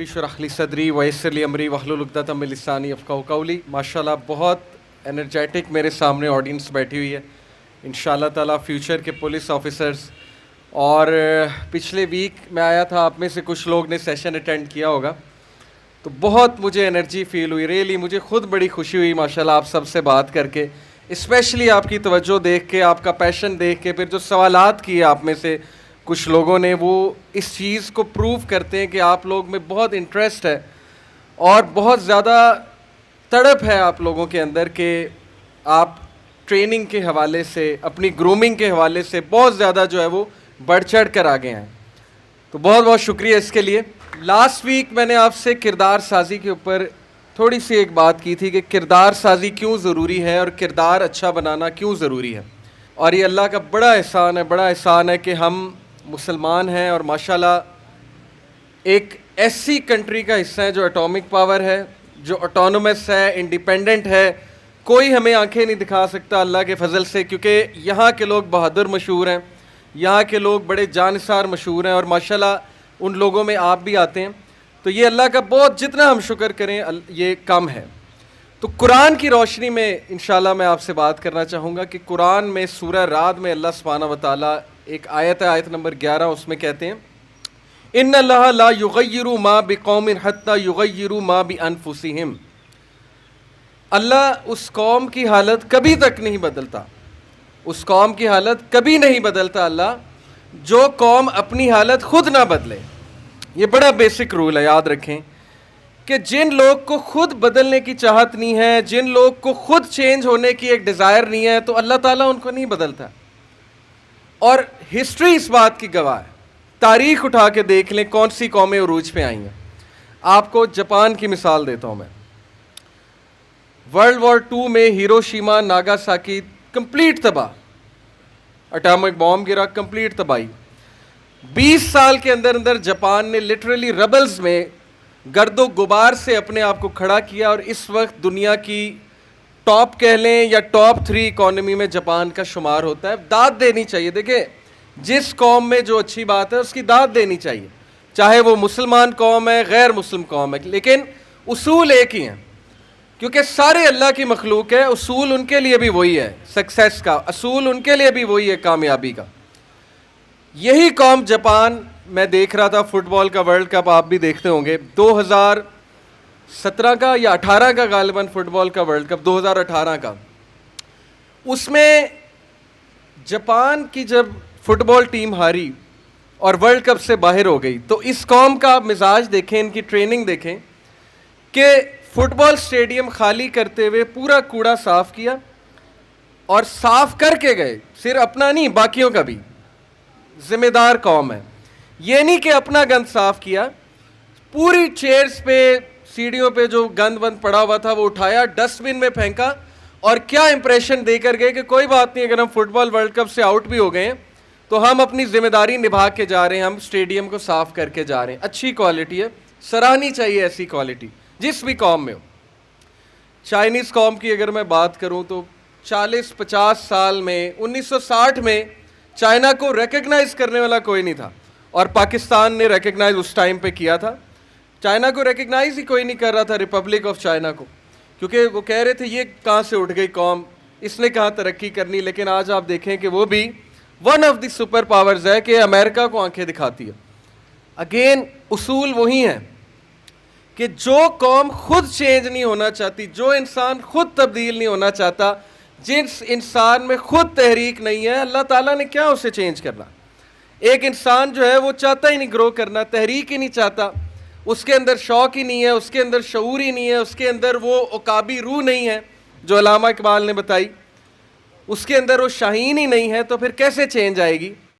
रब्बी इश्रह ली सदरी वयस्सिर ली अमरी वहलुल उक़दतम मिन लिसानी यफ़क़हू क़ौली। माशाल्लाह बहुत एनर्जेटिक मेरे सामने ऑडियंस बैठी हुई है, इंशाल्लाह ताला फ्यूचर के पुलिस ऑफिसर्स। और पिछले वीक मैं आया था, आप में से कुछ लोग ने सेशन अटेंड किया होगा, तो बहुत मुझे एनर्जी फ़ील हुई। रियली मुझे ख़ुद बड़ी खुशी हुई माशाल्लाह आप सबसे बात करके, स्पेशली आपकी तवज्जो देख के, आपका पैशन देख के। फिर जो सवालात किए आप में से कुछ लोगों ने, वो इस चीज़ को प्रूव करते हैं कि आप लोग में बहुत इंटरेस्ट है और बहुत ज़्यादा तड़प है आप लोगों के अंदर कि आप ट्रेनिंग के हवाले से, अपनी ग्रूमिंग के हवाले से बहुत ज़्यादा जो है वो बढ़ चढ़ कर आगे हैं। तो बहुत बहुत शुक्रिया इसके लिए। लास्ट वीक मैंने आपसे किरदार साजी के ऊपर थोड़ी सी एक बात की थी कि किरदार साजी क्यों ज़रूरी है और किरदार अच्छा बनाना क्यों ज़रूरी है। और ये अल्लाह का बड़ा एहसान है कि हम मुसलमान हैं और माशाल्लाह एक ऐसी कंट्री का हिस्सा है जो एटॉमिक पावर है, जो ऑटोनोमस है, इंडिपेंडेंट है। कोई हमें आंखें नहीं दिखा सकता अल्लाह के फजल से, क्योंकि यहाँ के लोग बहादुर मशहूर हैं, यहाँ के लोग बड़े जानिसार मशहूर हैं और माशाल्लाह उन लोगों में आप भी आते हैं। तो ये अल्लाह का बहुत, जितना हम शुक्र करें ये कम है। तो कुरान की रोशनी में इंशाल्लाह मैं आपसे बात करना चाहूँगा कि कुरान में सूरह राद में अल्लाह सुब्हानहू व तआला एक आयत है, आयत नंबर 11, उसमें कहते हैं इन्नल्लाह ला युग़य्यिरु मा बिक़ौमिन हत्ता युग़य्यिरु मा बिअनफुसिहिम। अल्लाह उस कौम की हालत कभी तक नहीं बदलता, उस कौम की हालत कभी नहीं बदलता अल्लाह, जो कौम अपनी हालत खुद ना बदले। ये बड़ा बेसिक रूल है, याद रखें कि जिन लोग को खुद बदलने की चाहत नहीं है, जिन लोग को खुद चेंज होने की एक डिज़ायर नहीं है, तो अल्लाह ताला उनको नहीं बदलता। और हिस्ट्री इस बात की गवाह है। तारीख़ उठा के देख लें कौन सी कौमें उरूज पे आई हैं। आपको जापान की मिसाल देता हूँ मैं। वर्ल्ड वॉर 2 में हिरोशिमा नागासाकी कंप्लीट तबाह, एटॉमिक बॉम्ब गिरा, कंप्लीट तबाही। 20 साल के अंदर अंदर जापान ने लिटरली रबल्स में गर्दो गुबार से अपने आप को खड़ा किया और इस वक्त दुनिया की टॉप कह लें या टॉप 3 इकॉनमी में जापान का शुमार होता है। दाद देनी चाहिए। देखिए, जिस कौम में जो अच्छी बात है उसकी दाद देनी चाहिए, चाहे वो मुसलमान कौम है, गैर मुस्लिम कौम है, लेकिन उसूल एक ही हैं, क्योंकि सारे अल्लाह की मखलूक है। उसूल उनके लिए भी वही है, सक्सेस का असूल उनके लिए भी वही है, कामयाबी का। यही कौम जापान, मैं देख रहा था फुटबॉल का वर्ल्ड कप, आप भी देखते होंगे, 2017 का या 18 का गालिबन फुटबॉल का वर्ल्ड कप, 2018 का, उसमें जापान की जब फुटबॉल टीम हारी और वर्ल्ड कप से बाहर हो गई, तो इस कौम का आप मिजाज देखें, इनकी ट्रेनिंग देखें कि फुटबॉल स्टेडियम खाली करते हुए पूरा कूड़ा साफ़ किया और साफ़ करके गए, सिर्फ अपना नहीं बाकियों का भी। ज़िम्मेदार कौम है। ये नहीं कि अपना गंद साफ़ किया, पूरी चेयर्स पे, सीढ़ियों पे जो गंद वंद पड़ा हुआ था वो उठाया, डस्टबिन में फेंका और क्या इंप्रेशन देकर गए कि कोई बात नहीं, अगर हम फुटबॉल वर्ल्ड कप से आउट भी हो गए तो हम अपनी ज़िम्मेदारी निभा के जा रहे हैं, हम स्टेडियम को साफ़ करके जा रहे हैं। अच्छी क्वालिटी है, सराहनी चाहिए ऐसी क्वालिटी जिस भी कौम में हो। चाइनीज़ कौम की अगर मैं बात करूं तो 40-50 साल में, 1960 में चाइना को रिकग्नाइज़ करने वाला कोई नहीं था और पाकिस्तान ने रिकग्नाइज़ उस टाइम पे किया था। चाइना को रिकग्नाइज़ ही कोई नहीं कर रहा था, रिपब्लिक ऑफ चाइना को, क्योंकि वो कह रहे थे ये कहाँ से उठ गई कौम, इसने कहाँ तरक्की करनी। लेकिन आज आप देखें कि वो भी one of the super powers है कि अमेरिका को आंखें दिखाती है। अगेन उसूल वही हैं कि जो कौम खुद चेंज नहीं होना चाहती, जो इंसान खुद तब्दील नहीं होना चाहता, जिस इंसान में खुद तहरीक नहीं है, अल्लाह ताला ने क्या उसे चेंज करना। एक इंसान जो है वो चाहता ही नहीं ग्रो करना, तहरीक ही नहीं चाहता, उसके अंदर शौक़ ही नहीं है, उसके अंदर शऊर ही नहीं है, उसके अंदर वो उकाबी रूह नहीं है जो अल्लामा इकबाल ने बताई, उसके अंदर वो शाहीन ही नहीं है, तो फिर कैसे चेंज आएगी।